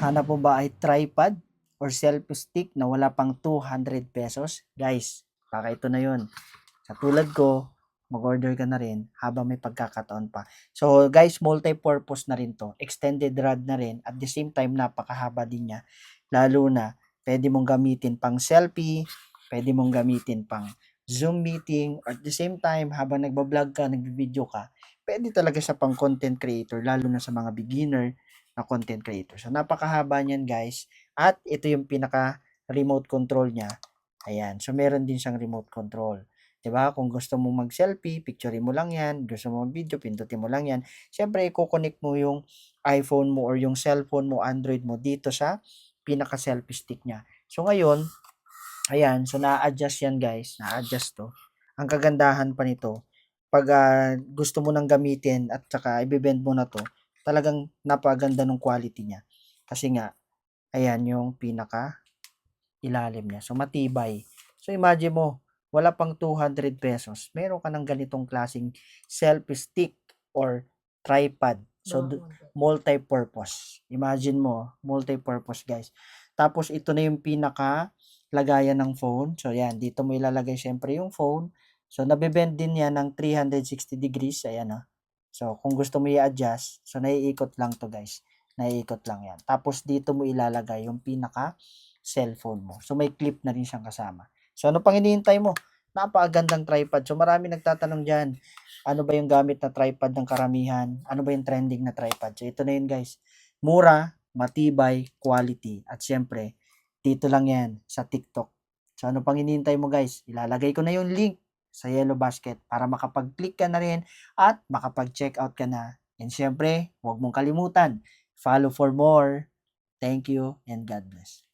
Hanap mo ba ay tripod or selfie stick na wala pang 200 pesos? Guys, baka ito na yun. Sa tulad ko, mag-order ka na rin habang may pagkakataon pa. So guys, multi-purpose na rin to. Extended rod na rin. At the same time, napakahaba din niya. Lalo na, pwede mong gamitin pang selfie, pwede mong gamitin pang Zoom meeting, or at the same time, habang nagbablog ka, nagbi-video ka, pwede talaga sa pang content creator, lalo na sa mga beginner na content creator. So, napakahaba niyan guys. At ito yung pinaka remote control niya. Ayan. So, meron din siyang remote control. 'Di ba? Kung gusto mong mag-selfie, picturein mo lang 'yan. Gusto mo mag-video, pindutin mo lang 'yan. Siyempre, i-connect mo yung iPhone mo or yung cellphone mo, Android mo dito sa pinaka-selfie stick niya. So, ngayon, ayan. So, na-adjust 'yan guys. Na-adjust to. Ang kagandahan pa nito, pag gusto mo nang gamitin at saka i-bend mo na to, talagang napaganda ng quality niya. Kasi nga, ayan yung pinaka ilalim niya. So, matibay. So, imagine mo, wala pang 200 pesos. Meron ka ng ganitong klaseng selfie stick or tripod. So, multi-purpose. Imagine mo, multi-purpose guys. Tapos, ito na yung pinaka lagayan ng phone. So, yan. Dito mo ilalagay syempre yung phone. So, nabibend din yan ng 360 degrees. Ayan, oh. So, kung gusto mo i-adjust, so, naiikot lang to guys. Naiikot lang yan. Tapos, dito mo ilalagay yung pinaka cellphone mo. So, may clip na rin siyang kasama. So, ano pang hinihintay mo? Napakagandang tripod. So, marami nagtatanong dyan, ano ba yung gamit na tripod ng karamihan? Ano ba yung trending na tripod? So, ito na yun guys. Mura, matibay, quality. At syempre, dito lang yan sa TikTok. So, ano pang hinihintay mo guys? Ilalagay ko na yung link sa Yellow Basket para makapag-click ka na rin at makapag-check out ka na. And syempre, huwag mong kalimutan, follow for more. Thank you and God bless.